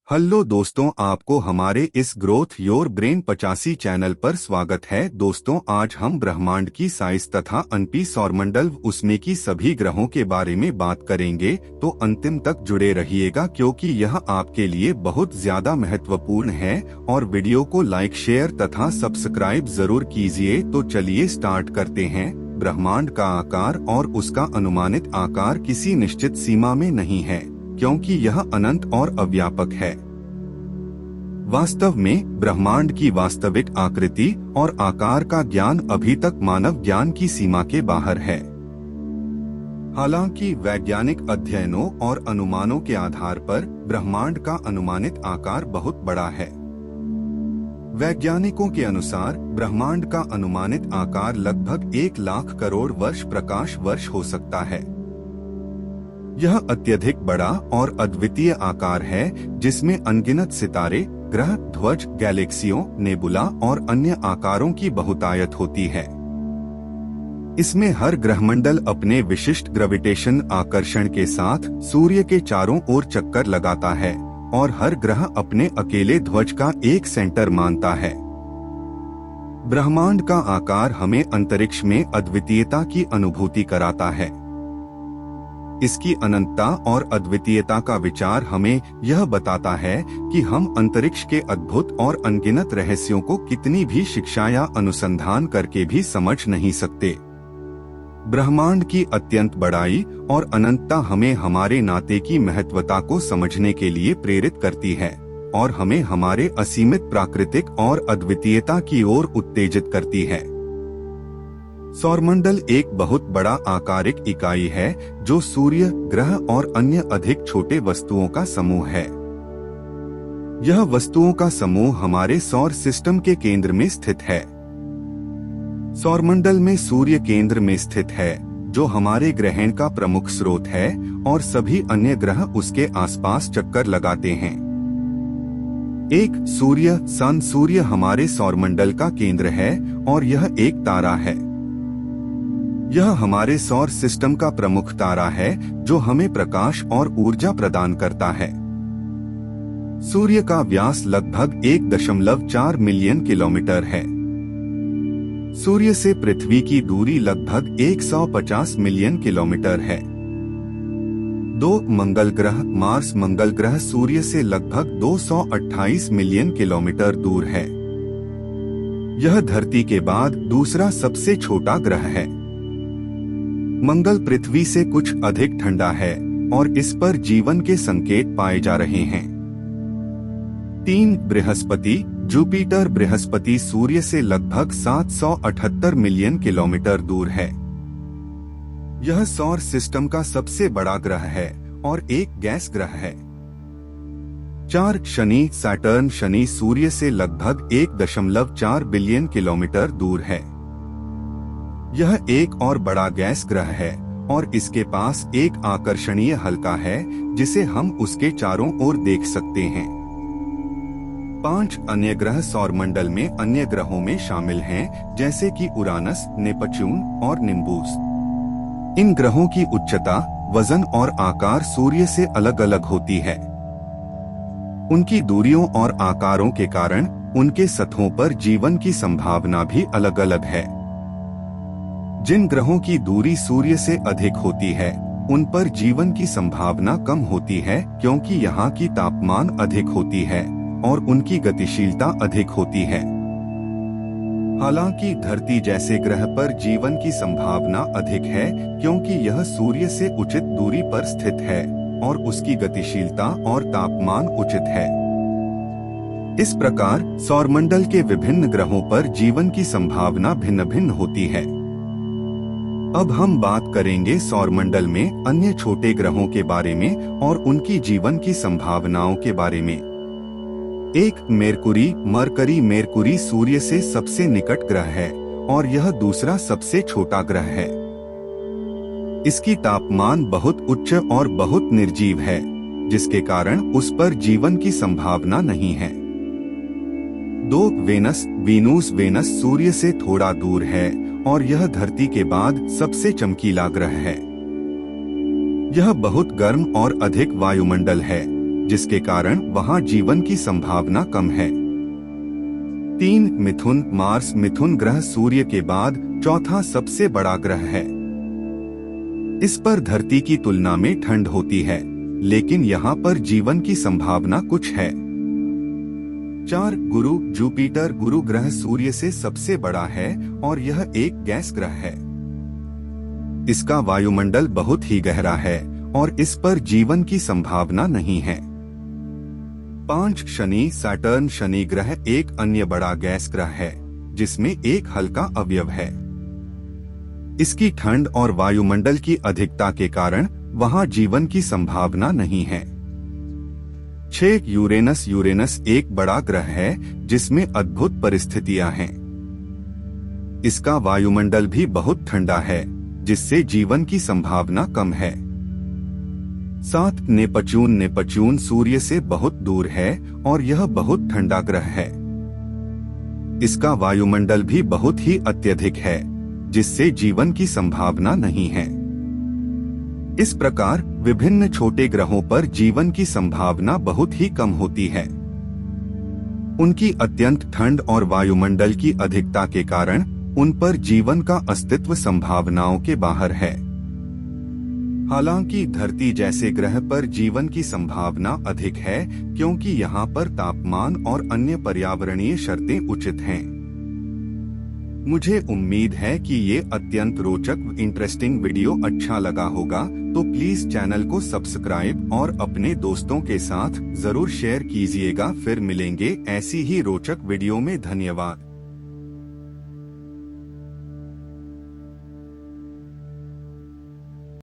Hello दोस्तों, आपको हमारे इस ग्रोथ योर ब्रेन 85 चैनल पर स्वागत है। दोस्तों, आज हम ब्रह्मांड की साइज तथा अनपी सौरमंडल उसमें की सभी ग्रहों के बारे में बात करेंगे, तो अंतिम तक जुड़े रहिएगा क्योंकि यह आपके लिए बहुत ज्यादा महत्वपूर्ण है। और वीडियो को लाइक, शेयर तथा सब्सक्राइब जरूर कीजिए। तो चलिए स्टार्ट करते हैं। ब्रह्मांड का आकार और उसका अनुमानित आकार किसी निश्चित सीमा में नहीं है, क्योंकि यह अनंत और अव्यापक है। वास्तव में ब्रह्मांड की वास्तविक आकृति और आकार का ज्ञान अभी तक मानव ज्ञान की सीमा के बाहर है। हालांकि वैज्ञानिक अध्ययनों और अनुमानों के आधार पर ब्रह्मांड का अनुमानित आकार बहुत बड़ा है। वैज्ञानिकों के अनुसार ब्रह्मांड का अनुमानित आकार लगभग 1 लाख करोड़ वर्ष प्रकाश वर्ष हो सकता है। यह अत्यधिक बड़ा और अद्वितीय आकार है, जिसमें अनगिनत सितारे, ग्रह, ध्वज, गैलेक्सियों, नेबुला और अन्य आकारों की बहुतायत होती है। इसमें हर ग्रहमंडल अपने विशिष्ट ग्रेविटेशन आकर्षण के साथ सूर्य के चारों ओर चक्कर लगाता है और हर ग्रह अपने अकेले ध्वज का एक सेंटर मानता है। ब्रह्मांड का आकार हमें अंतरिक्ष में अद्वितीयता की अनुभूति कराता है। इसकी अनंतता और अद्वितीयता का विचार हमें यह बताता है कि हम अंतरिक्ष के अद्भुत और अनगिनत रहस्यों को कितनी भी शिक्षा या अनुसंधान करके भी समझ नहीं सकते। ब्रह्मांड की अत्यंत बड़ाई और अनंतता हमें हमारे नाते की महत्वता को समझने के लिए प्रेरित करती है और हमें हमारे असीमित प्राकृतिक और अद्वितीयता की ओर उत्तेजित करती है। सौरमंडल एक बहुत बड़ा आकारिक इकाई है जो सूर्य, ग्रह और अन्य अधिक छोटे वस्तुओं का समूह है। यह वस्तुओं का समूह हमारे सौर सिस्टम के केंद्र में स्थित है। सौरमंडल में सूर्य केंद्र में स्थित है, जो हमारे ग्रहण का प्रमुख स्रोत है, और सभी अन्य ग्रह उसके आसपास चक्कर लगाते हैं। एक सूर्य हमारे सौरमंडल का केंद्र है और यह एक तारा है। यह हमारे सौर सिस्टम का प्रमुख तारा है जो हमें प्रकाश और ऊर्जा प्रदान करता है। सूर्य का व्यास लगभग 1.4 मिलियन किलोमीटर है। सूर्य से पृथ्वी की दूरी लगभग 150 मिलियन किलोमीटर है। 2 मंगल ग्रह मार्स मंगल ग्रह सूर्य से लगभग 228 मिलियन किलोमीटर दूर है। यह धरती के बाद दूसरा सबसे छोटा ग्रह है। मंगल पृथ्वी से कुछ अधिक ठंडा है और इस पर जीवन के संकेत पाए जा रहे हैं। 3 बृहस्पति जुपिटर बृहस्पति सूर्य से लगभग 778 मिलियन किलोमीटर दूर है। यह सौर सिस्टम का सबसे बड़ा ग्रह है और एक गैस ग्रह है। 4 शनि सैटर्न शनि सूर्य से लगभग 1.4 बिलियन किलोमीटर दूर है। यह एक और बड़ा गैस ग्रह है और इसके पास एक आकर्षणीय हल्का है जिसे हम उसके चारों ओर देख सकते हैं। 5 अन्य ग्रह सौरमंडल में अन्य ग्रहों में शामिल हैं, जैसे कि उरानस, नेपच्यून और निम्बूस। इन ग्रहों की उच्चता, वजन और आकार सूर्य से अलग अलग होती है। उनकी दूरियों और आकारों के कारण उनके सतहों पर जीवन की संभावना भी अलग अलग है। जिन ग्रहों की दूरी सूर्य से अधिक होती है, उन पर जीवन की संभावना कम होती है क्योंकि यहाँ की तापमान अधिक होती है और उनकी गतिशीलता अधिक होती है। हालांकि धरती जैसे ग्रह पर जीवन की संभावना अधिक है क्योंकि यह सूर्य से उचित दूरी पर स्थित है और उसकी गतिशीलता और तापमान उचित है। इस प्रकार सौरमंडल के विभिन्न ग्रहों पर जीवन की संभावना भिन्न भिन्न होती है। अब हम बात करेंगे सौरमंडल में अन्य छोटे ग्रहों के बारे में और उनकी जीवन की संभावनाओं के बारे में। 1 मेरकुरी सूर्य से सबसे निकट ग्रह है और यह दूसरा सबसे छोटा ग्रह है। इसकी तापमान बहुत उच्च और बहुत निर्जीव है, जिसके कारण उस पर जीवन की संभावना नहीं है। 2 वेनस सूर्य से थोड़ा दूर है और यह धरती के बाद सबसे चमकीला ग्रह है। यह बहुत गर्म और अधिक वायुमंडल है, जिसके कारण वहां जीवन की संभावना कम है। 3 मिथुन। मार्स मिथुन ग्रह सूर्य के बाद चौथा सबसे बड़ा ग्रह है। इस पर धरती की तुलना में ठंड होती है, लेकिन यहाँ पर जीवन की संभावना कुछ है। 4 गुरु। जुपिटर गुरु ग्रह सूर्य से सबसे बड़ा है और यह एक गैस ग्रह है। इसका वायुमंडल बहुत ही गहरा है और इस पर जीवन की संभावना नहीं है। 5 शनि। सैटर्न शनि ग्रह एक अन्य बड़ा गैस ग्रह है, जिसमें एक हल्का अवयव है। इसकी ठंड और वायुमंडल की अधिकता के कारण वहां जीवन की संभावना नहीं है। 6 यूरेनस। यूरेनस एक बड़ा ग्रह है जिसमें अद्भुत परिस्थितियां हैं। इसका वायुमंडल भी बहुत ठंडा है, जिससे जीवन की संभावना कम है। 7 नेपच्यून। नेपच्यून सूर्य से बहुत दूर है और यह बहुत ठंडा ग्रह है। इसका वायुमंडल भी बहुत ही अत्यधिक है, जिससे जीवन की संभावना नहीं है। इस प्रकार विभिन्न छोटे ग्रहों पर जीवन की संभावना बहुत ही कम होती है। उनकी अत्यंत ठंड और वायुमंडल की अधिकता के कारण उन पर जीवन का अस्तित्व संभावनाओं के बाहर है। हालांकि धरती जैसे ग्रह पर जीवन की संभावना अधिक है, क्योंकि यहाँ पर तापमान और अन्य पर्यावरणीय शर्तें उचित हैं। मुझे उम्मीद है कि ये अत्यंत रोचक इंटरेस्टिंग वीडियो अच्छा लगा होगा, तो प्लीज चैनल को सब्सक्राइब और अपने दोस्तों के साथ जरूर शेयर कीजिएगा। फिर मिलेंगे ऐसी ही रोचक वीडियो में। धन्यवाद।